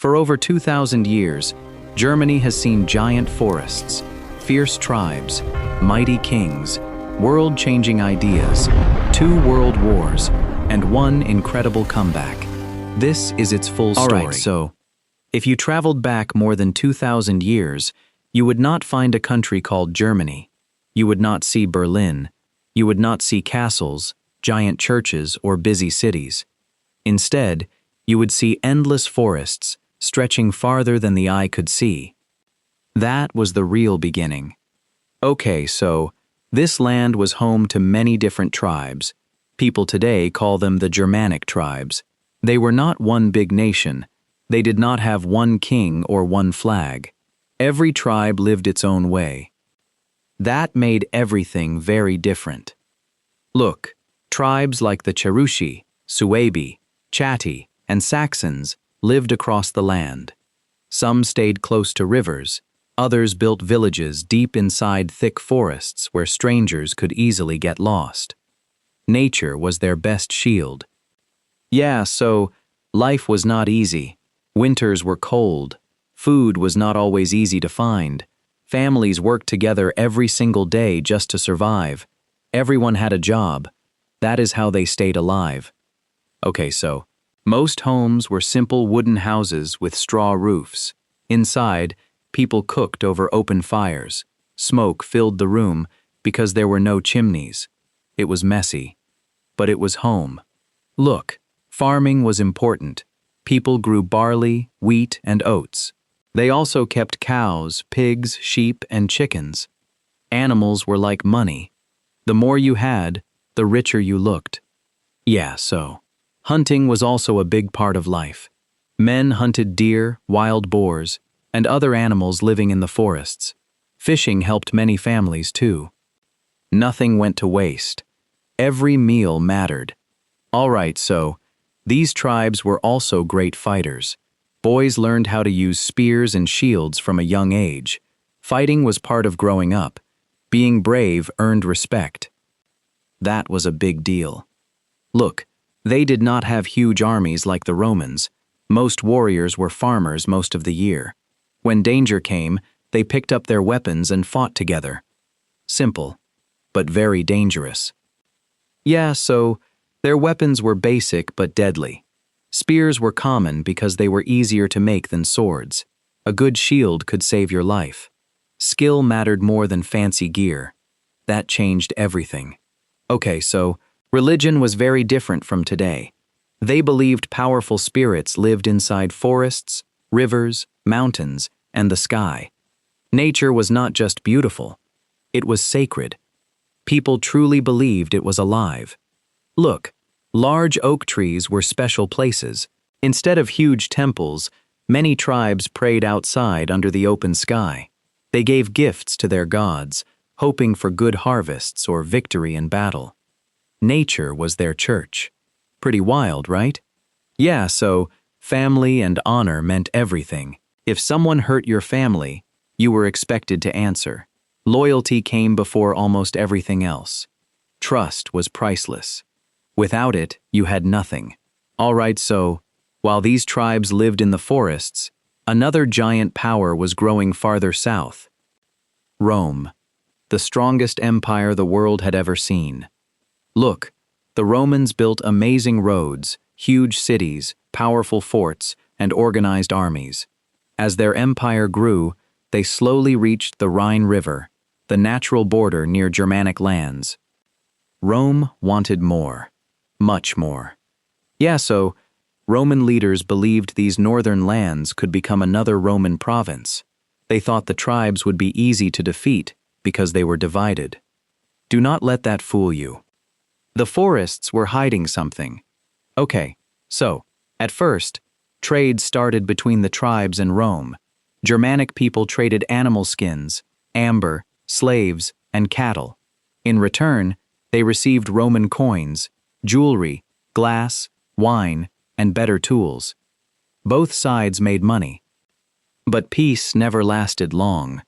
For over 2,000 years, Germany has seen giant forests, fierce tribes, mighty kings, world-changing ideas, 2 world wars, and 1 incredible comeback. This is its full story. Alright, so, if you traveled back more than 2,000 years, you would not find a country called Germany. You would not see Berlin. You would not see castles, giant churches, or busy cities. Instead, you would see endless forests stretching farther than the eye could see. That was the real beginning. Okay, so, this land was home to many different tribes. People today call them the Germanic tribes. They were not one big nation. They did not have one king or one flag. Every tribe lived its own way. That made everything very different. Look, tribes like the Cherushi, Suebi, Chatti, and Saxons lived across the land. Some stayed close to rivers. Others built villages deep inside thick forests where strangers could easily get lost. Nature was their best shield. Yeah, so life was not easy. Winters were cold. Food was not always easy to find. Families worked together every single day just to survive. Everyone had a job. That is how they stayed alive. Okay, so most homes were simple wooden houses with straw roofs. Inside, people cooked over open fires. Smoke filled the room because there were no chimneys. It was messy, but it was home. Look, farming was important. People grew barley, wheat, and oats. They also kept cows, pigs, sheep, and chickens. Animals were like money. The more you had, the richer you looked. Yeah, so hunting was also a big part of life. Men hunted deer, wild boars, and other animals living in the forests. Fishing helped many families too. Nothing went to waste. Every meal mattered. Alright, so these tribes were also great fighters. Boys learned how to use spears and shields from a young age. Fighting was part of growing up. Being brave earned respect. That was a big deal. Look, they did not have huge armies like the Romans. Most warriors were farmers most of the year. When danger came, they picked up their weapons and fought together. Simple, but very dangerous. Yeah, so their weapons were basic but deadly. Spears were common because they were easier to make than swords. A good shield could save your life. Skill mattered more than fancy gear. That changed everything. Okay, so religion was very different from today. They believed powerful spirits lived inside forests, rivers, mountains, and the sky. Nature was not just beautiful. It was sacred. People truly believed it was alive. Look, large oak trees were special places. Instead of huge temples, many tribes prayed outside under the open sky. They gave gifts to their gods, hoping for good harvests or victory in battle. Nature was their church. Pretty wild, right? Yeah, so family and honor meant everything. If someone hurt your family, you were expected to answer. Loyalty came before almost everything else. Trust was priceless. Without it, you had nothing. Alright, so, while these tribes lived in the forests, another giant power was growing farther south. Rome, the strongest empire the world had ever seen. Look, the Romans built amazing roads, huge cities, powerful forts, and organized armies. As their empire grew, they slowly reached the Rhine River, the natural border near Germanic lands. Rome wanted more, much more. Yeah, so Roman leaders believed these northern lands could become another Roman province. They thought the tribes would be easy to defeat because they were divided. Do not let that fool you. The forests were hiding something. Okay, so, at first, trade started between the tribes and Rome. Germanic people traded animal skins, amber, slaves, and cattle. In return, they received Roman coins, jewelry, glass, wine, and better tools. Both sides made money. But peace never lasted long.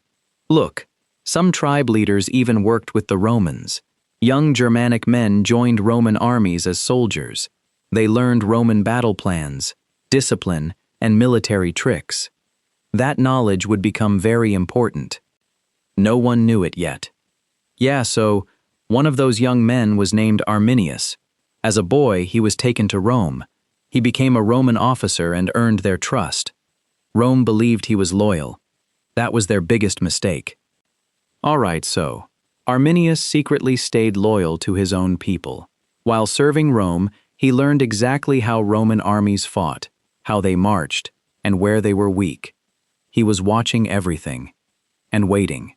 Look, some tribe leaders even worked with the Romans. Young Germanic men joined Roman armies as soldiers. They learned Roman battle plans, discipline, and military tricks. That knowledge would become very important. No one knew it yet. Yeah, so one of those young men was named Arminius. As a boy, he was taken to Rome. He became a Roman officer and earned their trust. Rome believed he was loyal. That was their biggest mistake. All right, so Arminius secretly stayed loyal to his own people. While serving Rome, he learned exactly how Roman armies fought, how they marched, and where they were weak. He was watching everything and waiting.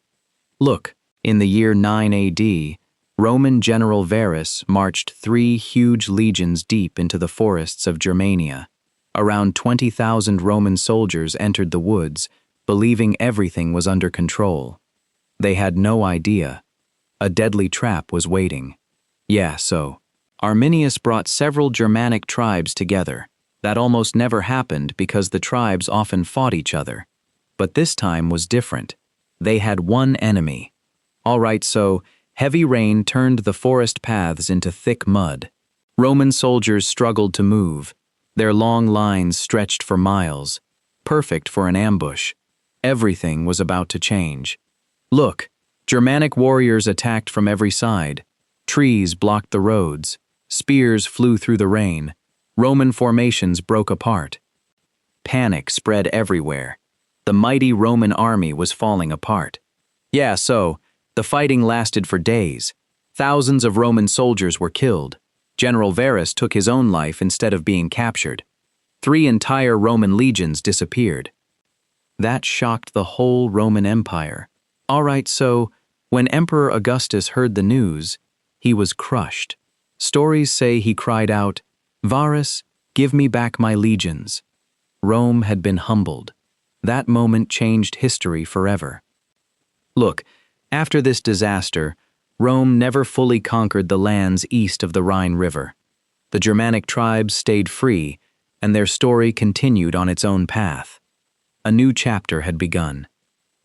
Look, in the year 9 AD, Roman General Varus marched 3 huge legions deep into the forests of Germania. Around 20,000 Roman soldiers entered the woods, believing everything was under control. They had no idea. A deadly trap was waiting. Yeah, so Arminius brought several Germanic tribes together. That almost never happened because the tribes often fought each other. But this time was different. They had one enemy. All right, so heavy rain turned the forest paths into thick mud. Roman soldiers struggled to move. Their long lines stretched for miles, perfect for an ambush. Everything was about to change. Look, Germanic warriors attacked from every side. Trees blocked the roads. Spears flew through the rain. Roman formations broke apart. Panic spread everywhere. The mighty Roman army was falling apart. Yeah, so the fighting lasted for days. Thousands of Roman soldiers were killed. General Varus took his own life instead of being captured. 3 entire Roman legions disappeared. That shocked the whole Roman Empire. All right, so when Emperor Augustus heard the news, he was crushed. Stories say he cried out, "Varus, give me back my legions." Rome had been humbled. That moment changed history forever. Look, after this disaster, Rome never fully conquered the lands east of the Rhine River. The Germanic tribes stayed free, and their story continued on its own path. A new chapter had begun,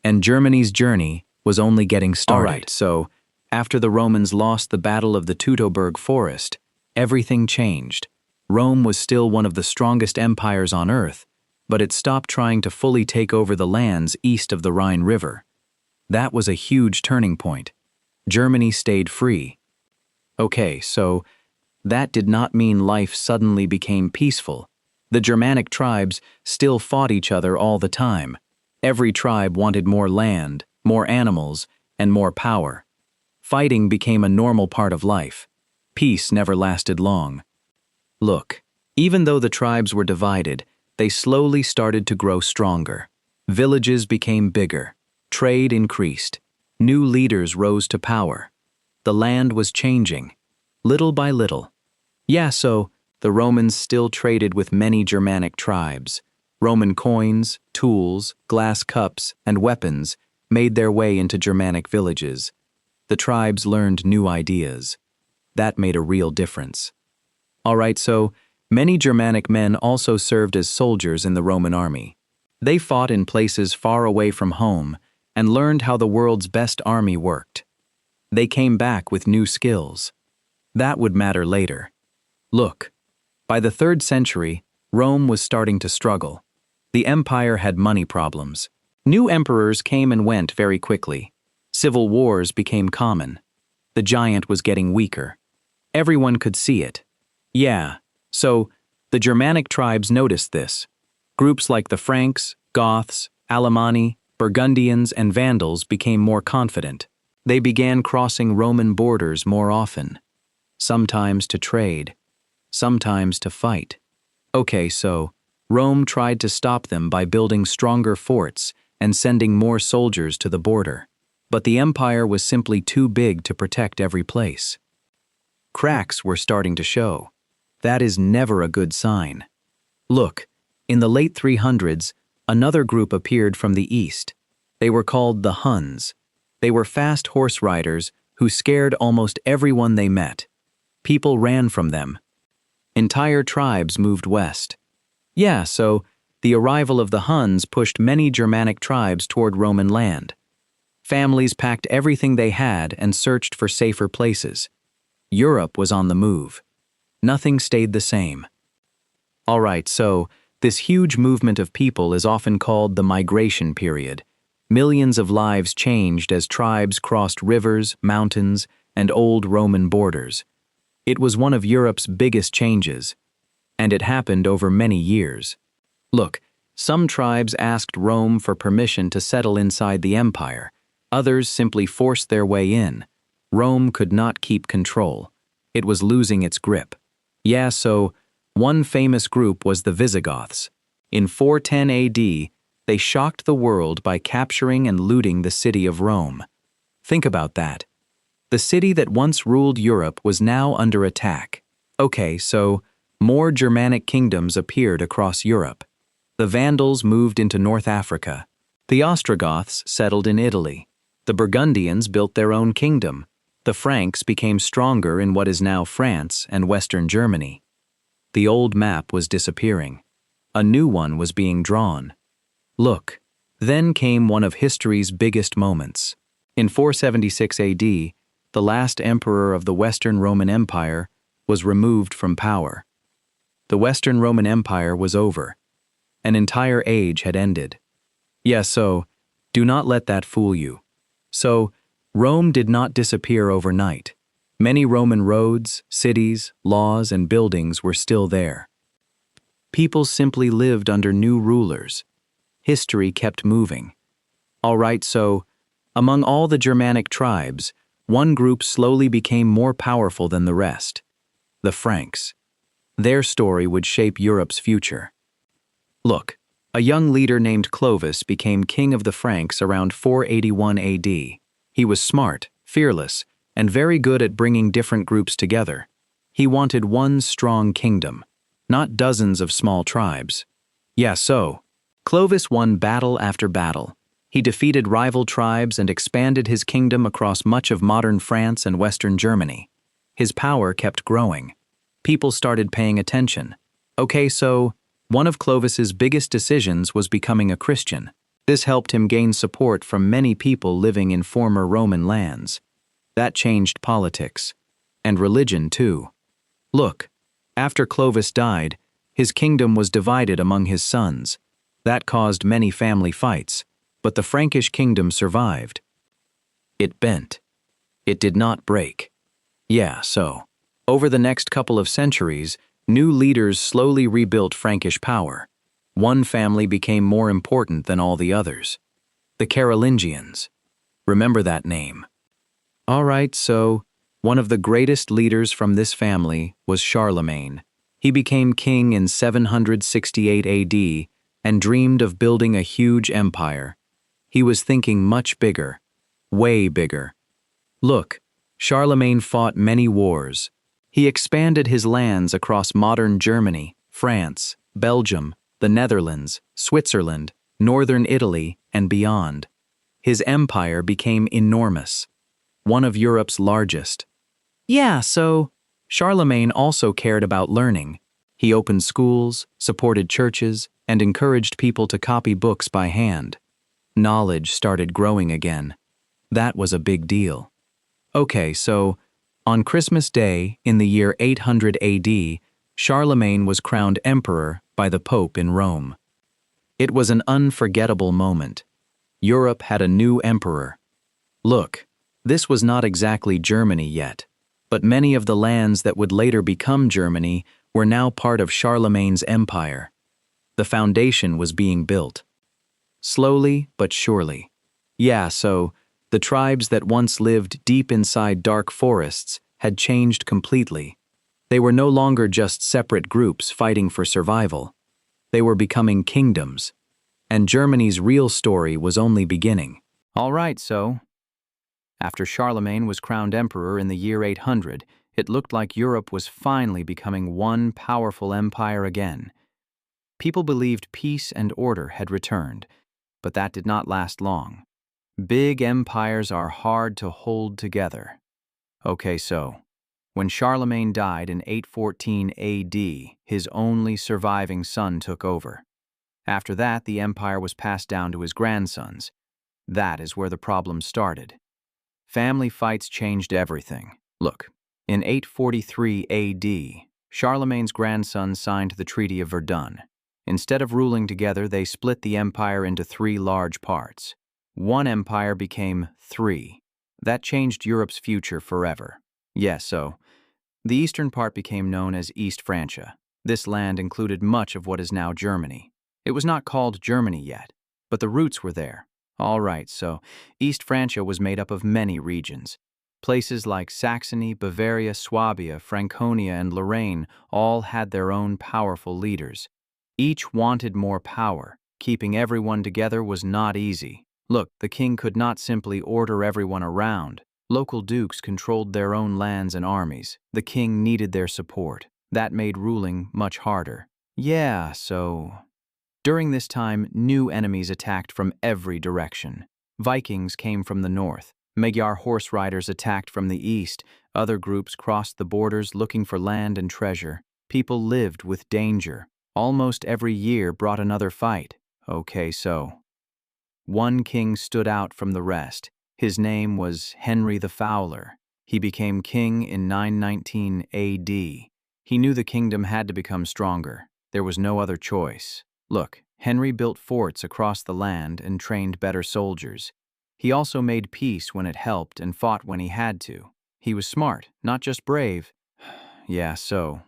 and Germany's journey was only getting started. All right, so after the Romans lost the Battle of the Teutoburg Forest, everything changed. Rome was still one of the strongest empires on earth, but it stopped trying to fully take over the lands east of the Rhine River. That was a huge turning point. Germany stayed free. Okay, so that did not mean life suddenly became peaceful. The Germanic tribes still fought each other all the time. Every tribe wanted more land, more animals, and more power. Fighting became a normal part of life. Peace never lasted long. Look, even though the tribes were divided, they slowly started to grow stronger. Villages became bigger. Trade increased. New leaders rose to power. The land was changing, little by little. Yeah, so the Romans still traded with many Germanic tribes. Roman coins, tools, glass cups, and weapons made their way into Germanic villages. The tribes learned new ideas. That made a real difference. All right, so many Germanic men also served as soldiers in the Roman army. They fought in places far away from home and learned how the world's best army worked. They came back with new skills. That would matter later. Look, by the 3rd century, Rome was starting to struggle. The empire had money problems. New emperors came and went very quickly. Civil wars became common. The giant was getting weaker. Everyone could see it. Yeah, so the Germanic tribes noticed this. Groups like the Franks, Goths, Alemanni, Burgundians, and Vandals became more confident. They began crossing Roman borders more often, sometimes to trade, sometimes to fight. Okay, so Rome tried to stop them by building stronger forts and sending more soldiers to the border. But the empire was simply too big to protect every place. Cracks were starting to show. That is never a good sign. Look, in the late 300s, another group appeared from the east. They were called the Huns. They were fast horse riders who scared almost everyone they met. People ran from them. Entire tribes moved west. Yeah, so the arrival of the Huns pushed many Germanic tribes toward Roman land. Families packed everything they had and searched for safer places. Europe was on the move. Nothing stayed the same. All right, so This huge movement of people is often called the migration period. Millions of lives changed as tribes crossed rivers, mountains, and old Roman borders. It was one of Europe's biggest changes, and it happened over many years. Look, some tribes asked Rome for permission to settle inside the empire. Others simply forced their way in. Rome could not keep control. It was losing its grip. Yeah, so one famous group was the Visigoths. In 410 AD, they shocked the world by capturing and looting the city of Rome. Think about that. The city that once ruled Europe was now under attack. Okay, so more Germanic kingdoms appeared across Europe. The Vandals moved into North Africa. The Ostrogoths settled in Italy. The Burgundians built their own kingdom. The Franks became stronger in what is now France and Western Germany. The old map was disappearing. A new one was being drawn. Look, then came one of history's biggest moments. In 476 AD, the last emperor of the Western Roman Empire was removed from power. The Western Roman Empire was over. An entire age had ended. Yeah, so, do not let that fool you. So, Rome did not disappear overnight. Many Roman roads, cities, laws, and buildings were still there. People simply lived under new rulers. History kept moving. All right, so, among all the Germanic tribes, one group slowly became more powerful than the rest: the Franks. Their story would shape Europe's future. Look, a young leader named Clovis became king of the Franks around 481 AD. He was smart, fearless, and very good at bringing different groups together. He wanted one strong kingdom, not dozens of small tribes. Yeah, so, Clovis won battle after battle. He defeated rival tribes and expanded his kingdom across much of modern France and Western Germany. His power kept growing. People started paying attention. Okay, so, one of Clovis's biggest decisions was becoming a Christian. This helped him gain support from many people living in former Roman lands. That changed politics. And religion, too. Look, after Clovis died, his kingdom was divided among his sons. That caused many family fights, but the Frankish kingdom survived. It bent. It did not break. Yeah, so, over the next couple of centuries, new leaders slowly rebuilt Frankish power. One family became more important than all the others: the Carolingians. Remember that name. All right, so, one of the greatest leaders from this family was Charlemagne. He became king in 768 AD and dreamed of building a huge empire. He was thinking much bigger, way bigger. Look, Charlemagne fought many wars. He expanded his lands across modern Germany, France, Belgium, the Netherlands, Switzerland, northern Italy, and beyond. His empire became enormous, one of Europe's largest. Yeah, so, Charlemagne also cared about learning. He opened schools, supported churches, and encouraged people to copy books by hand. Knowledge started growing again. That was a big deal. Okay, so, on Christmas Day, in the year 800 AD, Charlemagne was crowned emperor by the Pope in Rome. It was an unforgettable moment. Europe had a new emperor. Look, this was not exactly Germany yet, but many of the lands that would later become Germany were now part of Charlemagne's empire. The foundation was being built. Slowly but surely. Yeah, so, the tribes that once lived deep inside dark forests had changed completely. They were no longer just separate groups fighting for survival. They were becoming kingdoms. And Germany's real story was only beginning. All right, so, after Charlemagne was crowned emperor in the year 800, it looked like Europe was finally becoming one powerful empire again. People believed peace and order had returned, but that did not last long. Big empires are hard to hold together. Okay, so, when Charlemagne died in 814 AD, his only surviving son took over. After that, the empire was passed down to his grandsons. That is where the problem started. Family fights changed everything. Look, in 843 AD, Charlemagne's grandson signed the Treaty of Verdun. Instead of ruling together, they split the empire into three large parts. One empire became three. That changed Europe's future forever. Yes, so the eastern part became known as East Francia. This land included much of what is now Germany. It was not called Germany yet, but the roots were there. All right, so East Francia was made up of many regions. Places like Saxony, Bavaria, Swabia, Franconia, and Lorraine all had their own powerful leaders. Each wanted more power. Keeping everyone together was not easy. Look, the king could not simply order everyone around. Local dukes controlled their own lands and armies. The king needed their support. That made ruling much harder. Yeah, so during this time, new enemies attacked from every direction. Vikings came from the north. Magyar horse riders attacked from the east. Other groups crossed the borders looking for land and treasure. People lived with danger. Almost every year brought another fight. Okay, so one king stood out from the rest. His name was Henry the Fowler. He became king in 919 AD. He knew the kingdom had to become stronger. There was no other choice. Look, Henry built forts across the land and trained better soldiers. He also made peace when it helped and fought when he had to. He was smart, not just brave. Yeah, so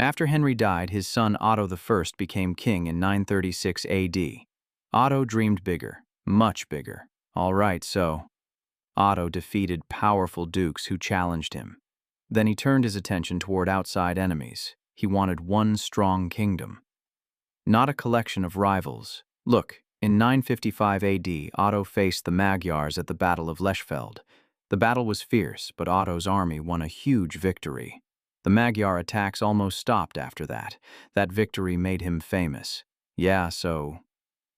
after Henry died, his son Otto I became king in 936 AD. Otto dreamed bigger, much bigger. All right, so Otto defeated powerful dukes who challenged him. Then he turned his attention toward outside enemies. He wanted one strong kingdom, not a collection of rivals. Look, in 955 AD, Otto faced the Magyars at the Battle of Lechfeld. The battle was fierce, but Otto's army won a huge victory. The Magyar attacks almost stopped after that. That victory made him famous. Yeah, so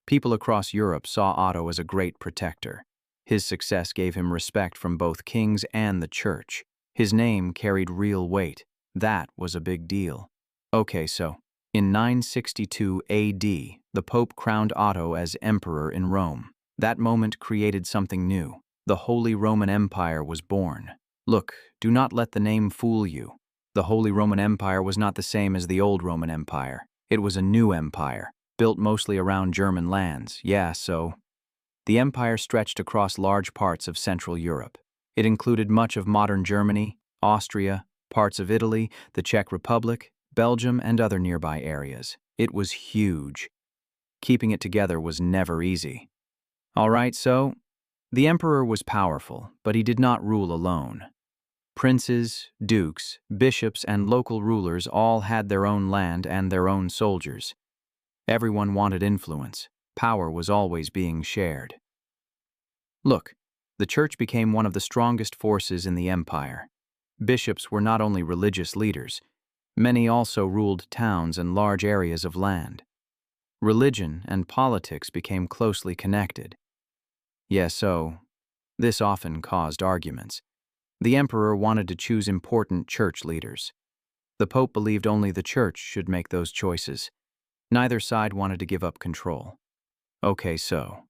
people across Europe saw Otto as a great protector. His success gave him respect from both kings and the church. His name carried real weight. That was a big deal. Okay, so in 962 AD, the Pope crowned Otto as emperor in Rome. That moment created something new. The Holy Roman Empire was born. Look, do not let the name fool you. The Holy Roman Empire was not the same as the old Roman Empire. It was a new empire, built mostly around German lands. Yeah, so the empire stretched across large parts of Central Europe. It included much of modern Germany, Austria, parts of Italy, the Czech Republic, Belgium, and other nearby areas. It was huge. Keeping it together was never easy. All right, so the emperor was powerful, but he did not rule alone. Princes, dukes, bishops, and local rulers all had their own land and their own soldiers. Everyone wanted influence. Power was always being shared. Look, the church became one of the strongest forces in the empire. Bishops were not only religious leaders, many also ruled towns and large areas of land. Religion and politics became closely connected. Yes, so this often caused arguments. The emperor wanted to choose important church leaders. The Pope believed only the church should make those choices. Neither side wanted to give up control. Okay, so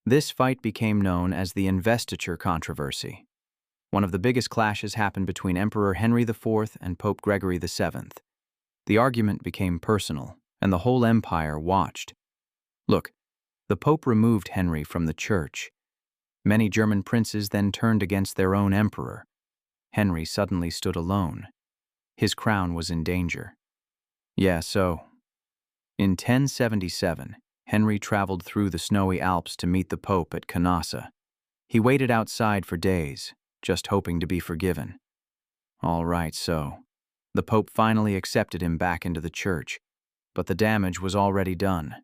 this fight became known as the investiture controversy. One of the biggest clashes happened between Emperor Henry IV and Pope Gregory VII. The argument became personal, and the whole empire watched. Look, the Pope removed Henry from the church. Many German princes then turned against their own emperor. Henry suddenly stood alone. His crown was in danger. Yeah, so in 1077, Henry traveled through the snowy Alps to meet the Pope at Canossa. He waited outside for days, just hoping to be forgiven. All right, so the Pope finally accepted him back into the church, but the damage was already done.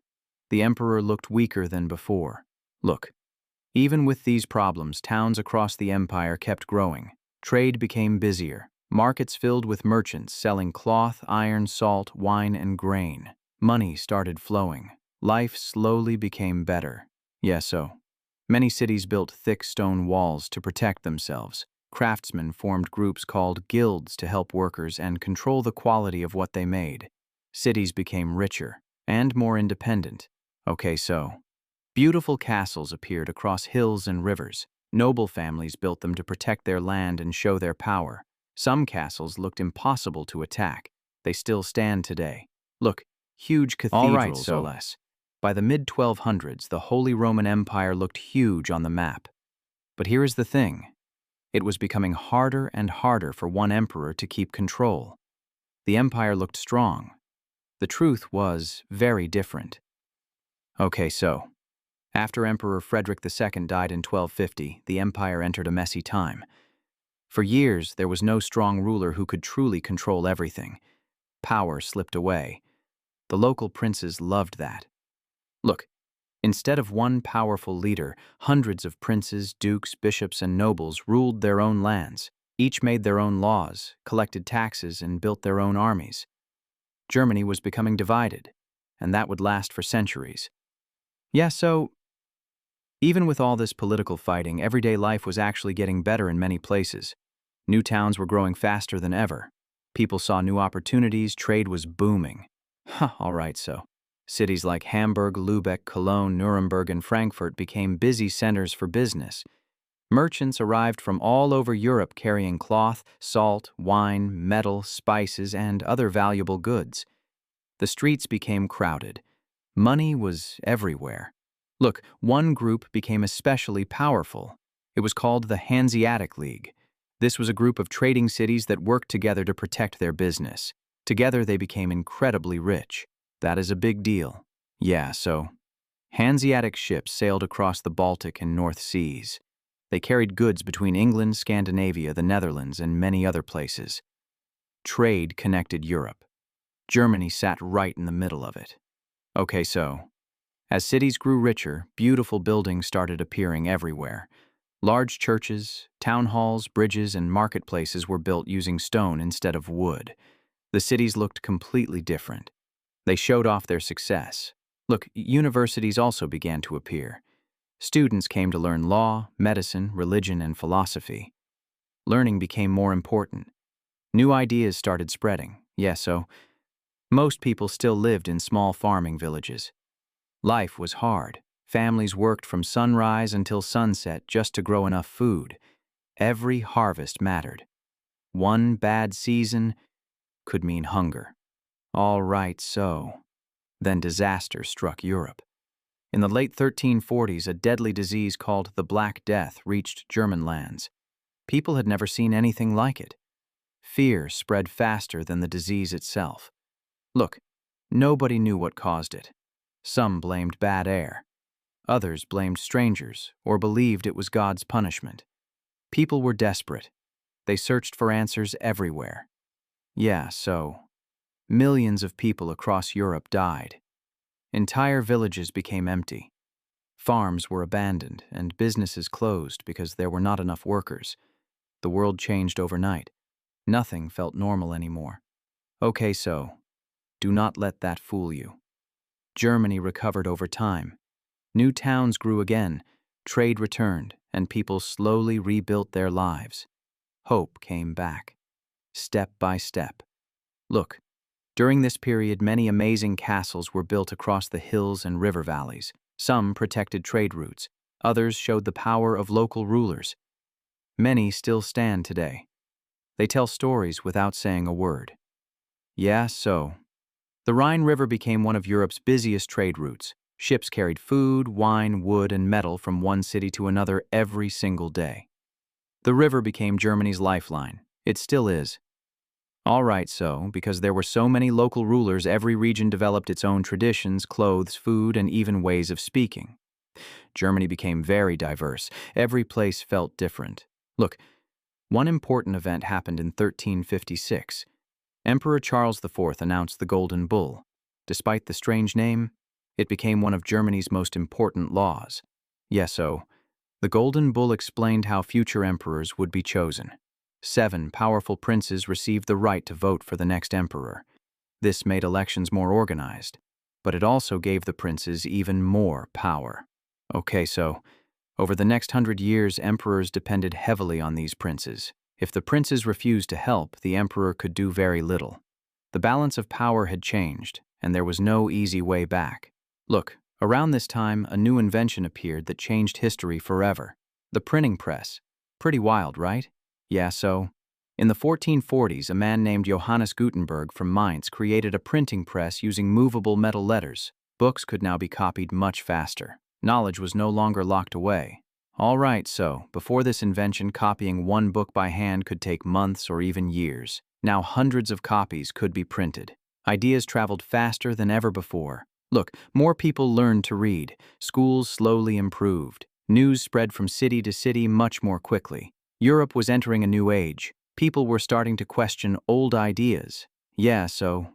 The emperor looked weaker than before. Look, even with these problems, towns across the empire kept growing. Trade became busier. Markets filled with merchants selling cloth, iron, salt, wine, and grain. Money started flowing. Life slowly became better. Yes, so many cities built thick stone walls to protect themselves. Craftsmen formed groups called guilds to help workers and control the quality of what they made. Cities became richer and more independent. Okay, so beautiful castles appeared across hills and rivers. Noble families built them to protect their land and show their power. Some castles looked impossible to attack. They still stand today. Look, huge All right, cathedrals, so less. By the mid-1200s, the Holy Roman Empire looked huge on the map. But here is the thing. It was becoming harder and harder for one emperor to keep control. The empire looked strong. The truth was very different. Okay, so, after Emperor Frederick II died in 1250, the empire entered a messy time. For years, there was no strong ruler who could truly control everything. Power slipped away. The local princes loved that. Look, instead of one powerful leader, hundreds of princes, dukes, bishops, and nobles ruled their own lands. Each made their own laws, collected taxes, and built their own armies. Germany was becoming divided, and that would last for centuries. Yeah, so, even with all this political fighting, everyday life was actually getting better in many places. New towns were growing faster than ever. People saw new opportunities, trade was booming. All right, so. Cities like Hamburg, Lübeck, Cologne, Nuremberg, and Frankfurt became busy centers for business. Merchants arrived from all over Europe carrying cloth, salt, wine, metal, spices, and other valuable goods. The streets became crowded. Money was everywhere. Look, one group became especially powerful. It was called the Hanseatic League. This was a group of trading cities that worked together to protect their business. Together they became incredibly rich. That is a big deal. Yeah, so Hanseatic ships sailed across the Baltic and North Seas. They carried goods between England, Scandinavia, the Netherlands, and many other places. Trade connected Europe. Germany sat right in the middle of it. Okay, so, as cities grew richer, beautiful buildings started appearing everywhere. Large churches, town halls, bridges, and marketplaces were built using stone instead of wood. The cities looked completely different. They showed off their success. Look, universities also began to appear. Students came to learn law, medicine, religion, and philosophy. Learning became more important. New ideas started spreading. So most people still lived in small farming villages. Life was hard. Families worked from sunrise until sunset just to grow enough food. Every harvest mattered. One bad season could mean hunger. All right, so. Then disaster struck Europe. In the late 1340s, a deadly disease called the Black Death reached German lands. People had never seen anything like it. Fear spread faster than the disease itself. Look, nobody knew what caused it. Some blamed bad air. Others blamed strangers or believed it was God's punishment. People were desperate. They searched for answers everywhere. So millions of people across Europe died. Entire villages became empty. Farms were abandoned and businesses closed because there were not enough workers. The world changed overnight. Nothing felt normal anymore. Okay, so, do not let that fool you. Germany recovered over time. New towns grew again, trade returned, and people slowly rebuilt their lives. Hope came back, step by step. Look, during this period, many amazing castles were built across the hills and river valleys. Some protected trade routes. Others showed the power of local rulers. Many still stand today. They tell stories without saying a word. So. The Rhine River became one of Europe's busiest trade routes. Ships carried food, wine, wood, and metal from one city to another every single day. The river became Germany's lifeline. It still is. All right, so, because there were so many local rulers, every region developed its own traditions, clothes, food, and even ways of speaking. Germany became very diverse. Every place felt different. Look, one important event happened in 1356. Emperor Charles IV announced the Golden Bull. Despite the strange name, it became one of Germany's most important laws. So, the Golden Bull explained how future emperors would be chosen. 7 powerful princes received the right to vote for the next emperor. This made elections more organized, but it also gave the princes even more power. Okay, so, over the next 100 years, emperors depended heavily on these princes. If the princes refused to help, the emperor could do very little. The balance of power had changed, and there was no easy way back. Look, around this time, a new invention appeared that changed history forever. The printing press. Pretty wild, right? So, In the 1440s, a man named Johannes Gutenberg from Mainz created a printing press using movable metal letters. Books could now be copied much faster. Knowledge was no longer locked away. All right, so, before this invention, copying one book by hand could take months or even years. Now hundreds of copies could be printed. Ideas traveled faster than ever before. Look, more people learned to read. Schools slowly improved. News spread from city to city much more quickly. Europe was entering a new age. People were starting to question old ideas. Yeah, so